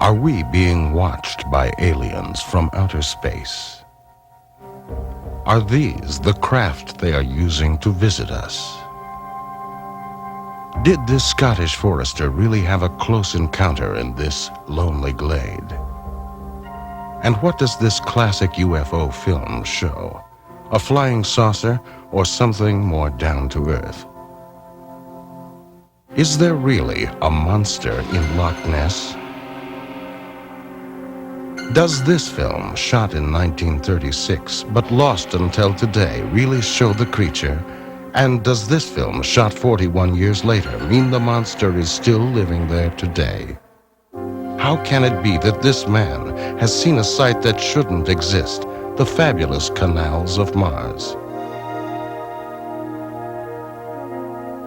Are we being watched by aliens from outer space? Are these the craft they are using to visit us? Did this Scottish forester really have a close encounter in this lonely glade? And what does this classic UFO film show? A flying saucer or something more down to earth? Is there really a monster in Loch Ness? Does this film, shot in 1936 but lost until today, really show the creature? And does this film, shot 41 years later, mean the monster is still living there today? How can it be that this man has seen a sight that shouldn't exist, the fabulous canals of Mars?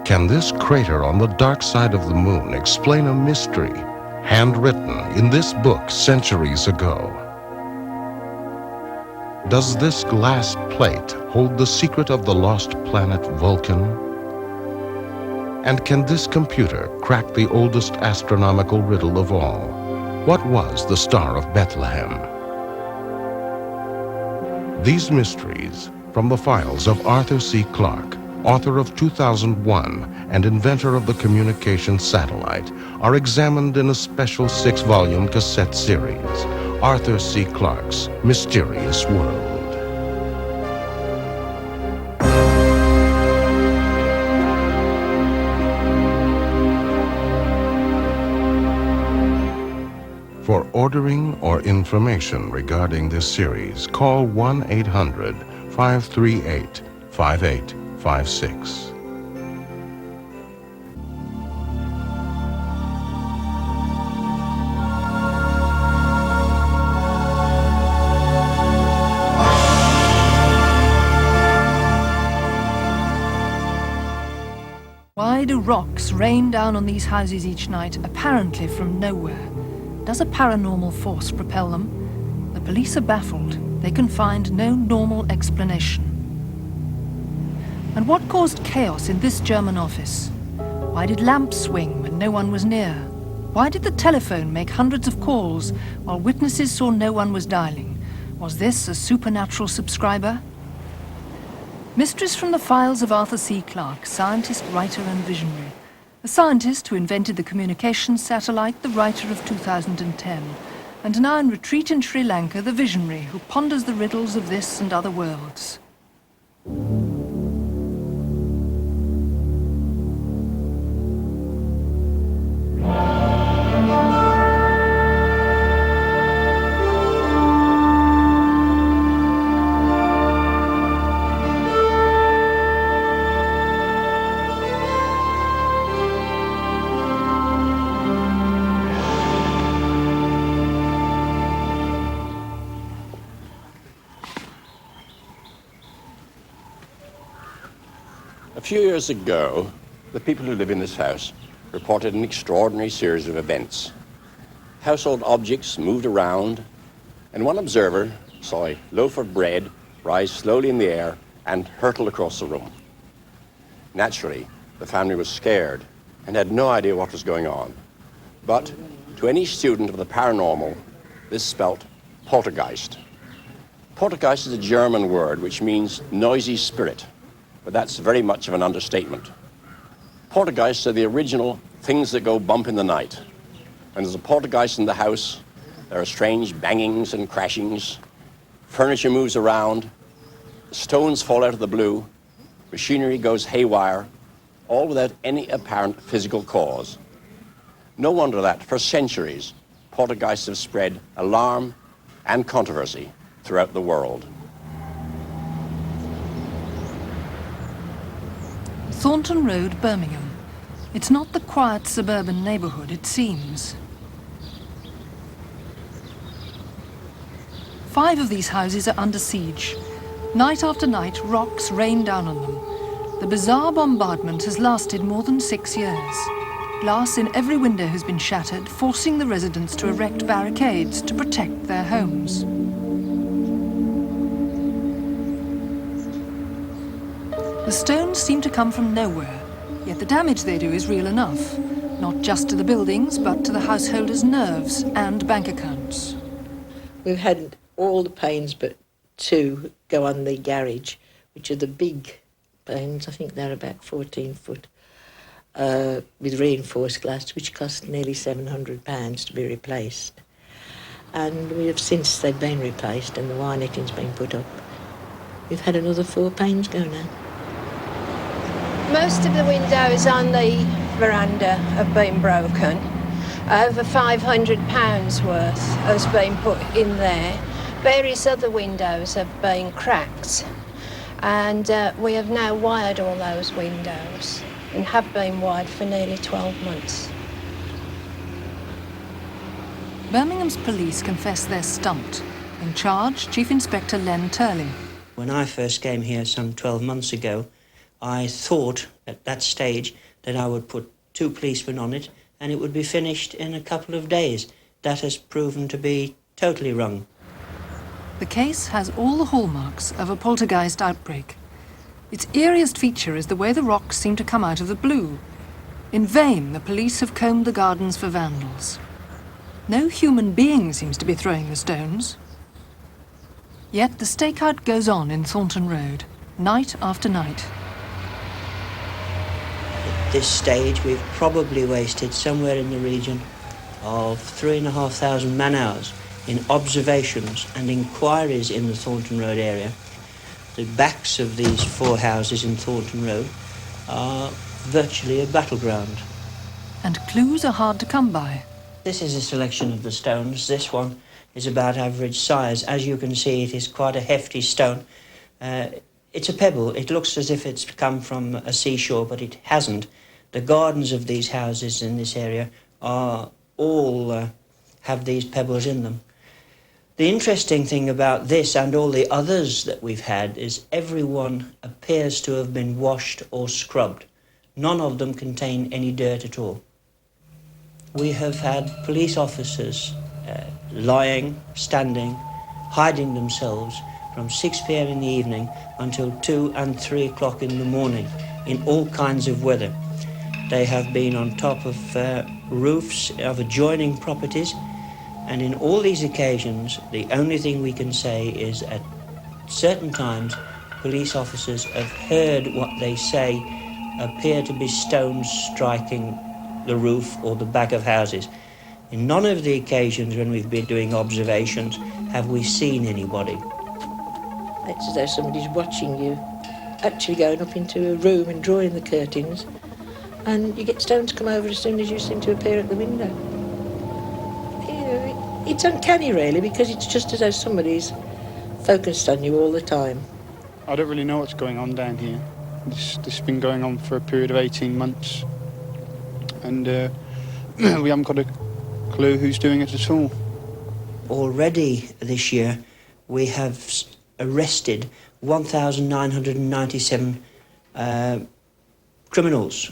Can this crater on the dark side of the moon explain a mystery handwritten in this book centuries ago? Does this glass plate hold the secret of the lost planet Vulcan? And can this computer crack the oldest astronomical riddle of all? What was the Star of Bethlehem? These mysteries, from the files of Arthur C. Clarke, author of 2001 and inventor of the communication satellite, are examined in a special 6-volume cassette series, Arthur C. Clarke's Mysterious World. For ordering or information regarding this series, call 1-800-538-5856. Why do rocks rain down on these houses each night, apparently from nowhere? Does a paranormal force propel them? The police are baffled. They can find no normal explanation. And what caused chaos in this German office? Why did lamps swing when no one was near? Why did the telephone make hundreds of calls while witnesses saw no one was dialing? Was this a supernatural subscriber? Mysteries from the files of Arthur C. Clarke, scientist, writer and visionary. A scientist who invented the communications satellite, the writer of 2010. And now in retreat in Sri Lanka, the visionary who ponders the riddles of this and other worlds. A few years ago, the people who live in this house reported an extraordinary series of events. Household objects moved around, and one observer saw a loaf of bread rise slowly in the air and hurtle across the room. Naturally, the family was scared and had no idea what was going on. But to any student of the paranormal, this spelt poltergeist. Poltergeist is a German word which means noisy spirit. But that's very much of an understatement. Poltergeists are the original things that go bump in the night. When there's a poltergeist in the house, there are strange bangings and crashings, furniture moves around, stones fall out of the blue, machinery goes haywire, all without any apparent physical cause. No wonder that, for centuries, poltergeists have spread alarm and controversy throughout the world. Thornton Road, Birmingham. It's not the quiet suburban neighborhood it seems. 5 of these houses are under siege. Night after night, rocks rain down on them. The bizarre bombardment has lasted more than 6 years. Glass in every window has been shattered, forcing the residents to erect barricades to protect their homes. The stones seem to come from nowhere, yet the damage they do is real enough. not just to the buildings, but to the householders' nerves and bank accounts. We've had all the panes but 2 go on the garage, which are the big panes. I think they're about 14 foot, with reinforced glass, which cost nearly £700 to be replaced. And we have, since they've been replaced and the wire netting's been put up, we've had another 4 panes go now. Most of the windows on the veranda have been broken. Over £500 worth has been put in there. Various other windows have been cracked, and we have now wired all those windows and have been wired for nearly 12 months. Birmingham's police confess they're stumped. In charge, Chief Inspector Len Turling. When I first came here some 12 months ago, I thought at that stage that I would put 2 policemen on it and it would be finished in a couple of days. That has proven to be totally wrong. The case has all the hallmarks of a poltergeist outbreak. Its eeriest feature is the way the rocks seem to come out of the blue. In vain, the police have combed the gardens for vandals. No human being seems to be throwing the stones. Yet the stakeout goes on in Thornton Road, night after night. At this stage, we've probably wasted somewhere in the region of 3,500 man-hours in observations and inquiries in the Thornton Road area. The backs of these 4 houses in Thornton Road are virtually a battleground. And clues are hard to come by. This is a selection of the stones. This one is about average size. As you can see, it is quite a hefty stone. It's a pebble. It looks as if it's come from a seashore, but it hasn't. The gardens of these houses in this area are all have these pebbles in them. The interesting thing about this and all the others that we've had is everyone appears to have been washed or scrubbed. None of them contain any dirt at all. We have had police officers lying, standing, hiding themselves from 6 p.m. in the evening until 2 and 3 o'clock in the morning in all kinds of weather. They have been on top of roofs of adjoining properties, and in all these occasions, the only thing we can say is at certain times, police officers have heard what they say appear to be stones striking the roof or the back of houses. In none of the occasions when we've been doing observations have we seen anybody. It's as though somebody's watching you, actually going up into a room and drawing the curtains, and you get stones come over as soon as you seem to appear at the window. It's uncanny, really, because it's just as though somebody's focused on you all the time. I don't really know what's going on down here. This has been going on for a period of 18 months. And we haven't got a clue who's doing it at all. Already this year, we have arrested 1,997 criminals.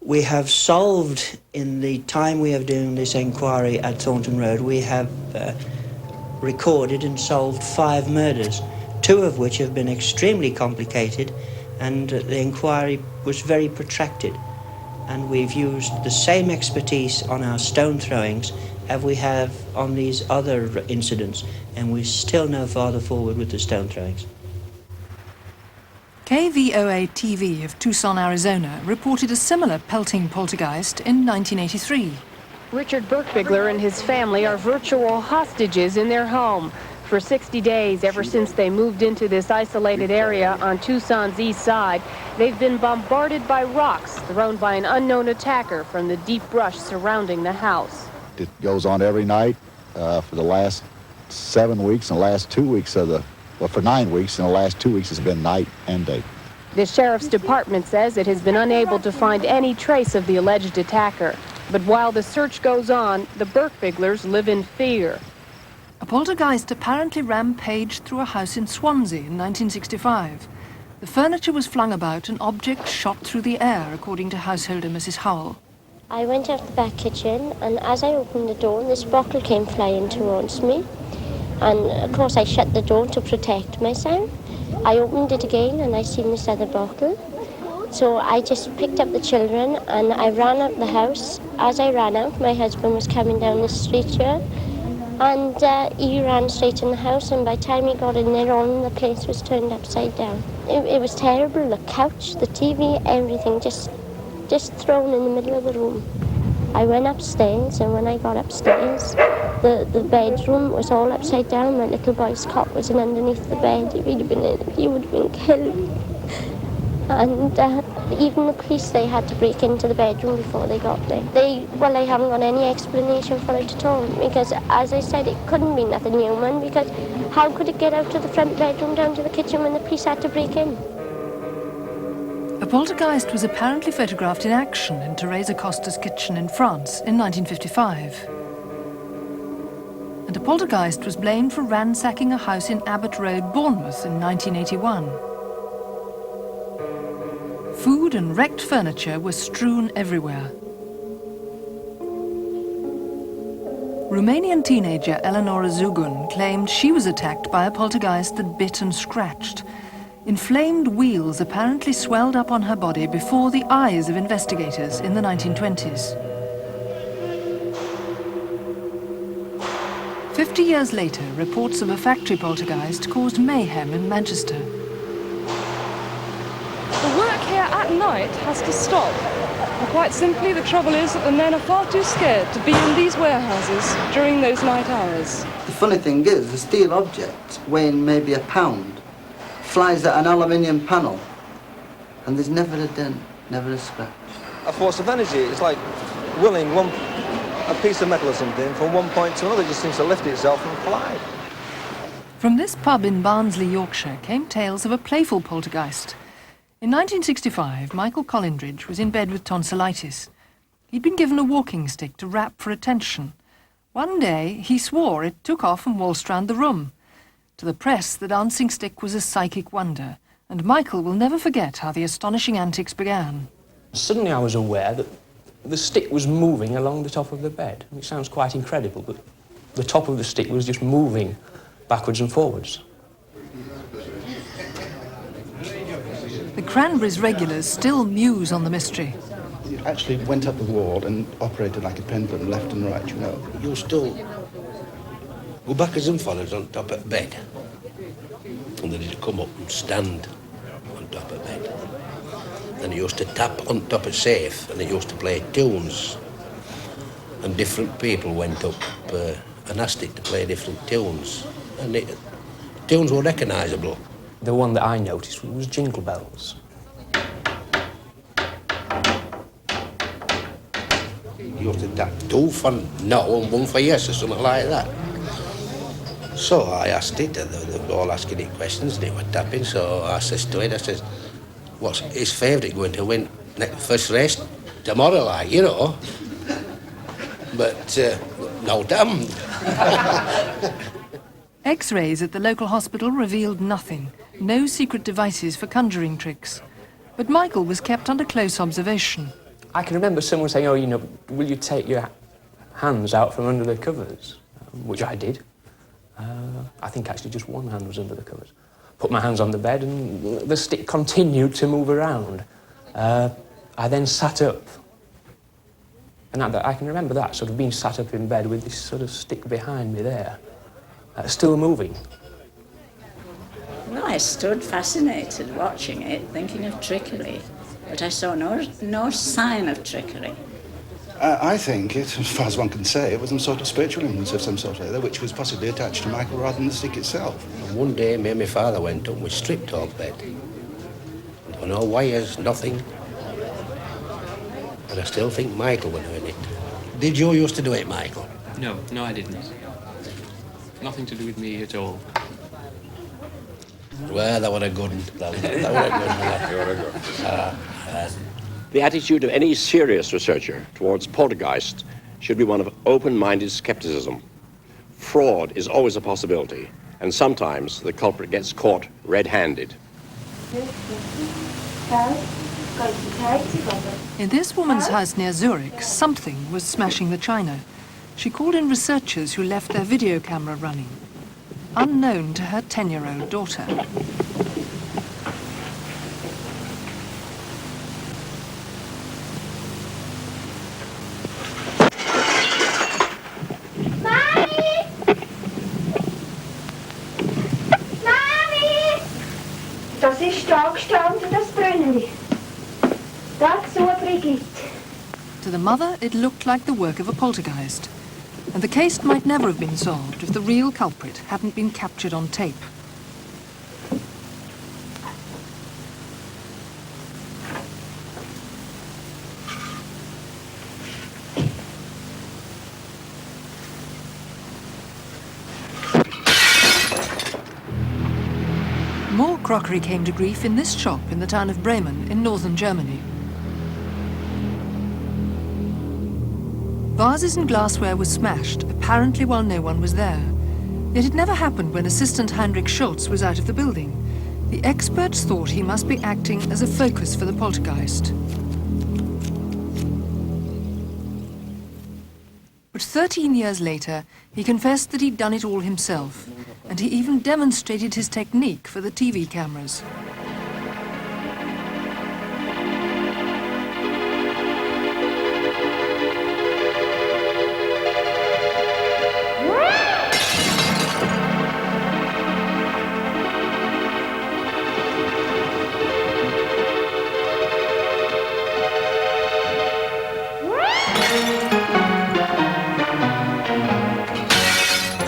We have solved, in the time we have doing this inquiry at Thornton Road, we have recorded and solved 5 murders, 2 of which have been extremely complicated, and the inquiry was very protracted. And we've used the same expertise on our stone throwings as we have on these other incidents, and we're still no farther forward with the stone throwings. KVOA-TV of Tucson, Arizona reported a similar pelting poltergeist in 1983. Richard Birkbigler and his family are virtual hostages in their home. For 60 days, ever since they moved into this isolated area on Tucson's east side, they've been bombarded by rocks thrown by an unknown attacker from the deep brush surrounding the house. It goes on every night for the last 7 weeks and the last 2 weeks for 9 weeks, and the last 2 weeks has been night and day. The sheriff's department says it has been unable to find any trace of the alleged attacker. But while the search goes on, the Birkbiglers live in fear. A poltergeist apparently rampaged through a house in Swansea in 1965. The furniture was flung about and objects shot through the air, according to householder Mrs. Howell. I went out the back kitchen, and as I opened the door, this bottle came flying towards me. And of course I shut the door to protect myself. I opened it again and I seen this other bottle. So I just picked up the children and I ran out the house. As I ran out, my husband was coming down the street here, and he ran straight in the house, and by the time he got in there, all the place was turned upside down. It was terrible. The couch, the TV, everything just thrown in the middle of the room. I went upstairs, and when I got upstairs, the bedroom was all upside down. My little boy's cot was underneath the bed. If he'd have been in it, he would have been killed. And even the police, they had to break into the bedroom before they got there. They haven't got any explanation for it at all, because, as I said, it couldn't be nothing human, because how could it get out of the front bedroom down to the kitchen when the police had to break in? A poltergeist was apparently photographed in action in Thérèse Acosta's kitchen in France in 1955. And a poltergeist was blamed for ransacking a house in Abbott Road, Bournemouth in 1981. Food and wrecked furniture were strewn everywhere. Romanian teenager Eleonora Zugun claimed she was attacked by a poltergeist that bit and scratched. Inflamed wheals apparently swelled up on her body before the eyes of investigators in the 1920s. 50 years later, reports of a factory poltergeist caused mayhem in Manchester. The work here at night has to stop. And quite simply, the trouble is that the men are far too scared to be in these warehouses during those night hours. The funny thing is, a steel object weighing maybe a pound flies at an aluminium panel, and there's never a dent, never a scratch. A force of energy. It's like willing a piece of metal or something from one point to another. It just seems to lift itself and fly. From this pub in Barnsley, Yorkshire, came tales of a playful poltergeist. In 1965, Michael Collindridge was in bed with tonsillitis. He'd been given a walking stick to rap for attention. One day, he swore it took off and waltzed round the room. To the press, the dancing stick was a psychic wonder, and Michael will never forget how the astonishing antics began. Suddenly I was aware that the stick was moving along the top of the bed. It sounds quite incredible, but the top of the stick was just moving backwards and forwards. The Cranberries regulars still muse on the mystery. It actually went up the wall and operated like a pendulum, left and right, you know. You still go backwards and forwards on top of bed. And then he'd come up and stand on top of bed. Then he used to tap on top of safe, and he used to play tunes. And different people went up and asked it to play different tunes. And tunes were recognisable. The one that I noticed was Jingle Bells. He used to tap 2 for no and 1 for yes or something like that. So I asked it, and they were all asking it questions, and it was tapping, so I says to it, I says, what's his favourite going to win first race tomorrow, like, you know? But no damn. X-rays at the local hospital revealed nothing. No secret devices for conjuring tricks. But Michael was kept under close observation. I can remember someone saying, oh, you know, will you take your hands out from under the covers? Which I did. I think actually just one hand was under the covers. Put my hands on the bed and the stick continued to move around. I then sat up. And I can remember that, sort of being sat up in bed with this sort of stick behind me there, still moving. Well, I stood fascinated watching it, thinking of trickery, but I saw no sign of trickery. I think it, as far as one can say, it was some sort of spiritual influence of some sort or other, which was possibly attached to Michael rather than the stick itself. And one day, me and my father went up and we stripped off bed. There were no wires, nothing. And I still think Michael was doing it. Did you used to do it, Michael? No, I didn't. Nothing to do with me at all. Well, that was a good one. That was a good one. The attitude of any serious researcher towards poltergeist should be one of open-minded skepticism. Fraud is always a possibility, and sometimes the culprit gets caught red-handed. In this woman's house near Zurich, something was smashing the china. She called in researchers who left their video camera running, unknown to her 10-year-old daughter. Das ist da gestanden, das Brünnli. Dazu, Brigitte. To the mother, it looked like the work of a poltergeist. And the case might never have been solved if the real culprit hadn't been captured on tape. More crockery came to grief in this shop in the town of Bremen in northern Germany. Vases and glassware were smashed, apparently while no one was there. Yet it never happened when assistant Heinrich Schultz was out of the building. The experts thought he must be acting as a focus for the poltergeist. But 13 years later, he confessed that he'd done it all himself, and he even demonstrated his technique for the TV cameras.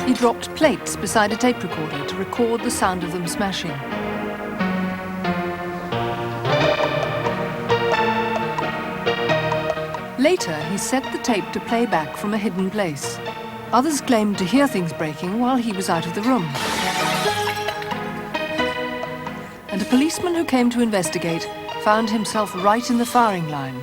He dropped plates beside a tape recorder to record the sound of them smashing. Later, he set the tape to play back from a hidden place. Others claimed to hear things breaking while he was out of the room. And a policeman who came to investigate found himself right in the firing line.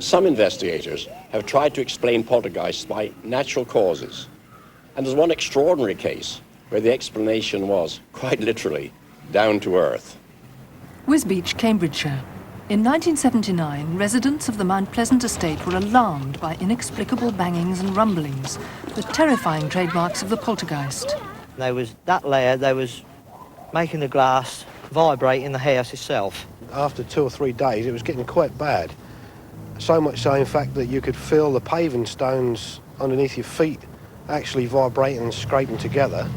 Some investigators have tried to explain poltergeists by natural causes. And there's one extraordinary case where the explanation was, quite literally, down to earth. Wisbeach, Cambridgeshire. In 1979, residents of the Mount Pleasant estate were alarmed by inexplicable bangings and rumblings, the terrifying trademarks of the poltergeist. There was that layer, they was making the glass vibrate in the house itself. After 2 or 3 days, it was getting quite bad. So much so, in fact, that you could feel the paving stones underneath your feet actually vibrating and scraping together.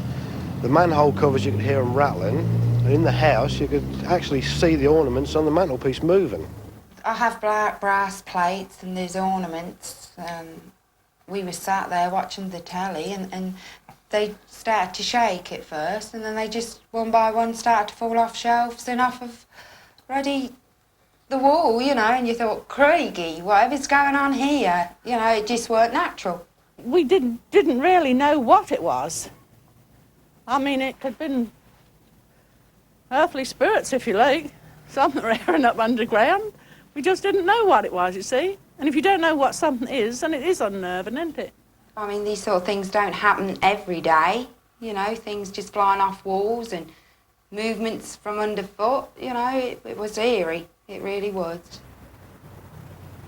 The manhole covers, you could hear them rattling. And in the house, you could actually see the ornaments on the mantelpiece moving. I have black brass plates and there's ornaments. We were sat there watching the telly and they started to shake at first and then they just, one by one, started to fall off shelves and off of the wall, you know, and you thought, Craigie, whatever's going on here, you know, it just weren't natural. We didn't really know what it was. I mean, it could have been earthly spirits, if you like, some that were airing up underground. We just didn't know what it was, you see. And if you don't know what something is, then it is unnerving, isn't it? I mean, these sort of things don't happen every day, you know, things just flying off walls and movements from underfoot, you know, it was eerie. It really was.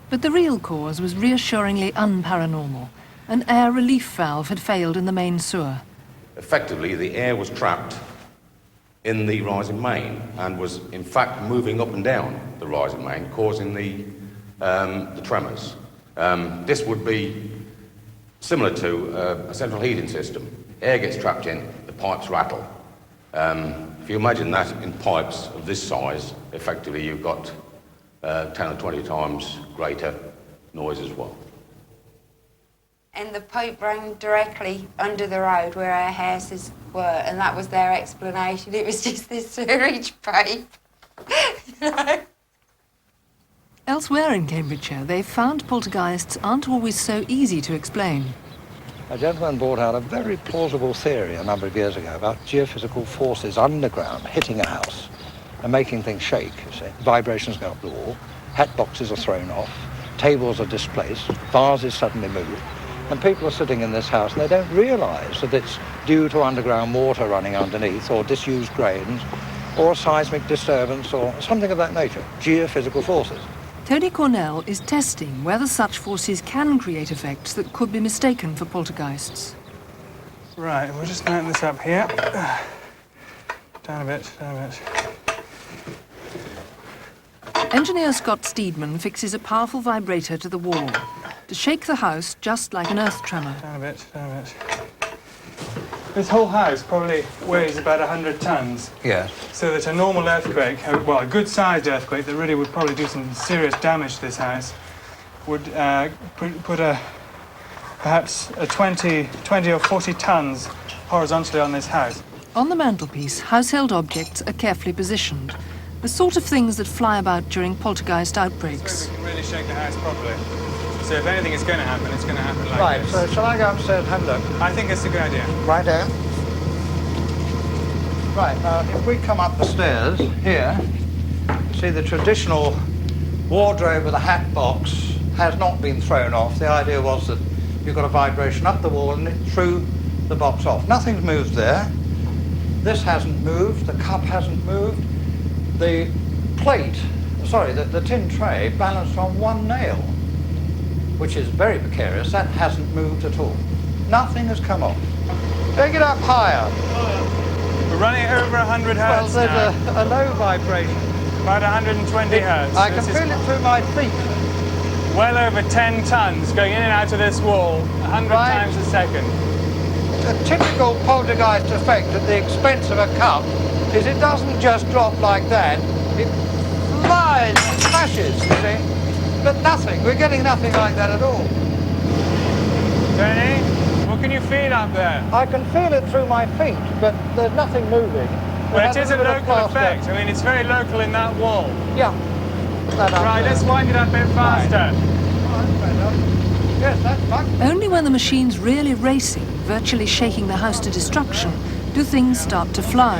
But the real cause was reassuringly unparanormal. An air relief valve had failed in the main sewer. Effectively, the air was trapped in the rising main and was, in fact, moving up and down the rising main, causing the tremors. This would be similar to a central heating system. Air gets trapped in, the pipes rattle. If you imagine that in pipes of this size, effectively you've got 10 or 20 times greater noise as well. And the pipe ran directly under the road where our houses were, and that was their explanation. It was just this sewerage pipe, you know. Elsewhere in Cambridgeshire, they've found poltergeists aren't always so easy to explain. A gentleman brought out a very plausible theory a number of years ago about geophysical forces underground hitting a house and making things shake, you see. Vibrations go up the wall, hat boxes are thrown off, tables are displaced, vases suddenly move, and people are sitting in this house and they don't realise that it's due to underground water running underneath or disused drains or a seismic disturbance or something of that nature, geophysical forces. Tony Cornell is testing whether such forces can create effects that could be mistaken for poltergeists. Right, we'll just mount this up here. Down a bit, down a bit. Engineer Scott Steedman fixes a powerful vibrator to the wall to shake the house just like an earth tremor. Down a bit, down a bit. This whole house probably weighs about 100 tons. Yes. So that a normal earthquake, well, a good-sized earthquake that really would probably do some serious damage to this house, would put perhaps 20 or 40 tons horizontally on this house. On the mantelpiece, household objects are carefully positioned, the sort of things that fly about during poltergeist outbreaks. So we can really shake the house properly. So if anything is going to happen, it's going to happen like right, this. so shall I go upstairs and have a look? I think it's a good idea. Right there. Right, now if we come up the stairs here, you see the traditional wardrobe with a hat box has not been thrown off. The idea was that you've got a vibration up the wall and it threw the box off. Nothing's moved there. This hasn't moved, the cup hasn't moved. The plate, sorry, the tin tray balanced on one nail, which is very precarious. That hasn't moved at all. Nothing has come off. Take it up higher. We're running over 100 hertz Well, there's a low vibration. About 120 hertz. I can feel it through my feet. Well over 10 tons going in and out of this wall 100 times a second. A typical poltergeist effect at the expense of a cup is it doesn't just drop like that. It flies, smashes, you see. But nothing. We're getting nothing like that at all. Tony, what can you feel up there? I can feel it through my feet, but there's nothing moving. Well, it is a local effect. I mean, it's very local in that wall. Yeah. Right, let's wind it up a bit faster. Yes, that's fine. Only when the machine's really racing, virtually shaking the house to destruction, do things start to fly.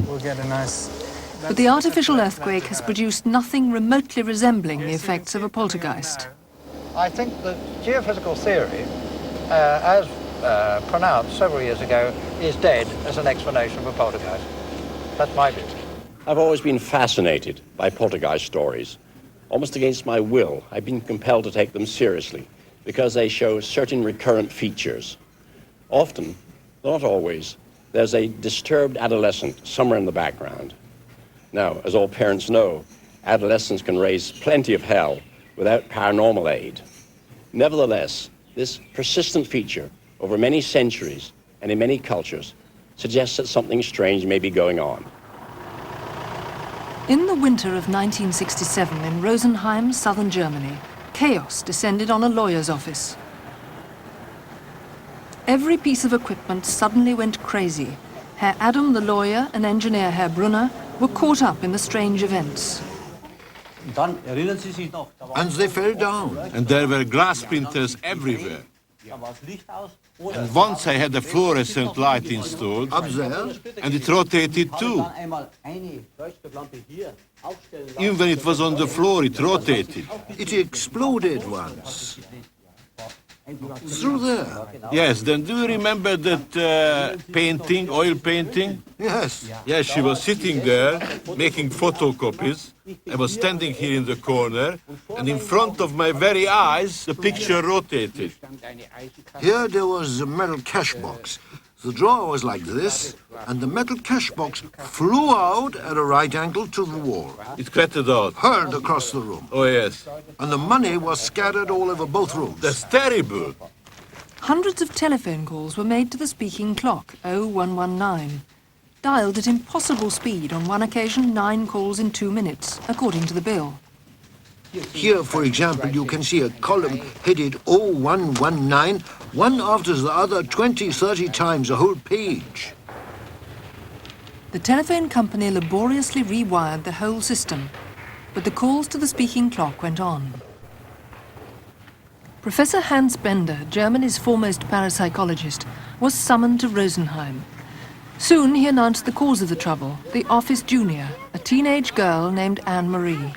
We'll get a nice... But the artificial earthquake has produced nothing remotely resembling the effects of a poltergeist. I think the geophysical theory, as pronounced several years ago, is dead as an explanation of a poltergeist. That's my view. I've always been fascinated by poltergeist stories. Almost against my will, I've been compelled to take them seriously because they show certain recurrent features. Often, though not always, there's a disturbed adolescent somewhere in the background. Now, as all parents know, adolescents can raise plenty of hell without paranormal aid. Nevertheless, this persistent feature over many centuries and in many cultures suggests that something strange may be going on. In the winter of 1967 in Rosenheim, southern Germany, chaos descended on a lawyer's office. Every piece of equipment suddenly went crazy. Herr Adam, the lawyer, and engineer Herr Brunner were caught up in the strange events. And they fell down. And there were glass splinters everywhere. And once I had a fluorescent light installed, up there, and it rotated too. Even when it was on the floor, it rotated. It exploded once. Through there. Yes, then do you remember that painting, oil painting? Yes. Yes, she was sitting there, making photocopies. I was standing here in the corner, and in front of my very eyes, the picture rotated. Here there was a metal cash box. The drawer was like this, and the metal cash box flew out at a right angle to the wall. It clattered out. Hurled across the room. Oh, yes. And the money was scattered all over both rooms. That's terrible. Hundreds of telephone calls were made to the speaking clock, 0119. Dialed at impossible speed, on one occasion 9 calls in 2 minutes, according to the bill. Here, for example, you can see a column headed 0119, one after the other 20, 30 times a whole page. The telephone company laboriously rewired the whole system, but the calls to the speaking clock went on. Professor Hans Bender, Germany's foremost parapsychologist, was summoned to Rosenheim. Soon he announced the cause of the trouble, the office junior, a teenage girl named Anne-Marie.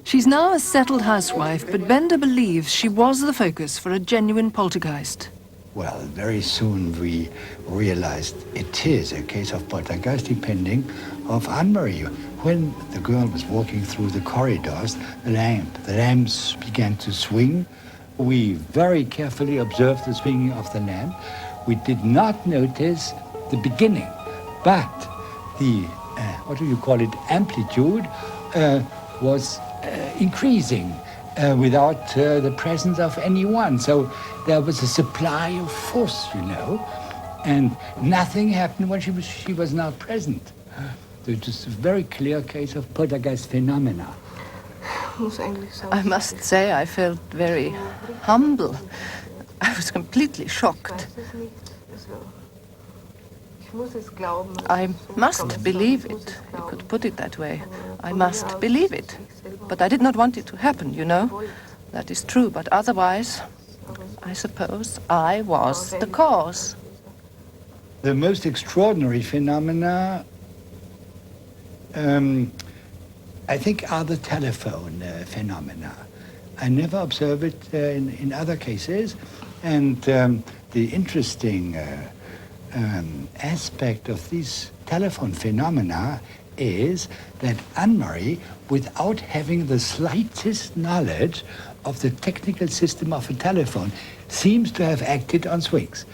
She's now a settled housewife, but Bender believes she was the focus for a genuine poltergeist. Well, very soon we realized it is a case of poltergeist, depending of Anne-Marie, when the girl was walking through the corridors, the lamps began to swing. We very carefully observed the swinging of the lamp. We did not notice the beginning, but the, what do you call it, amplitude was increasing without the presence of anyone. So there was a supply of force, you know, and nothing happened when she was not present. So it's just a very clear case of poltergeist phenomena. I must say I felt very humble. I was completely shocked. I must believe it. You could put it that way. I must believe it. But I did not want it to happen, you know. That is true, but otherwise, I suppose I was the cause. The most extraordinary phenomena, I think, are the telephone phenomena. I never observe it in other cases, and the interesting aspect of these telephone phenomena is that Anne-Marie, without having the slightest knowledge of the technical system of a telephone, seems to have acted on swings,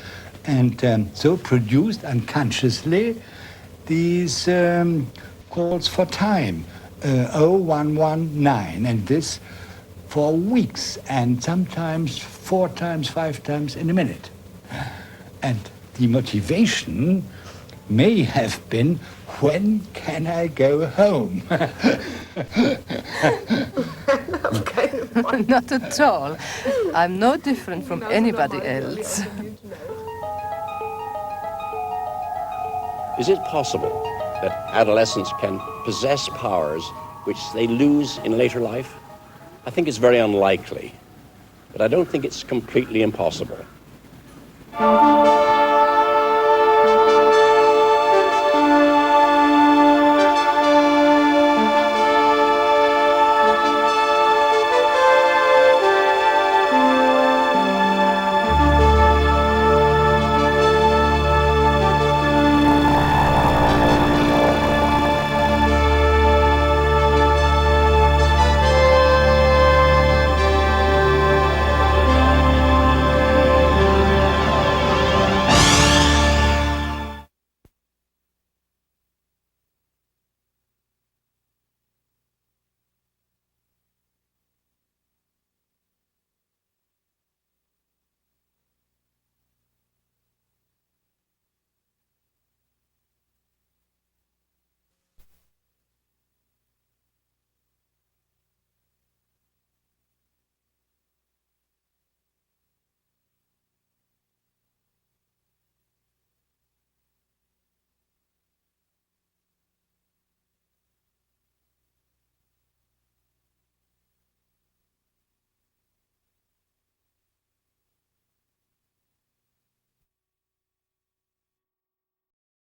and so produced unconsciously these calls for time, 0119, and this for weeks, and sometimes 4 times, 5 times in a minute. And the motivation may have been, when can I go home? Not at all. I'm no different from anybody else. Is it possible that adolescents can possess powers which they lose in later life? I think it's very unlikely, but I don't think it's completely impossible.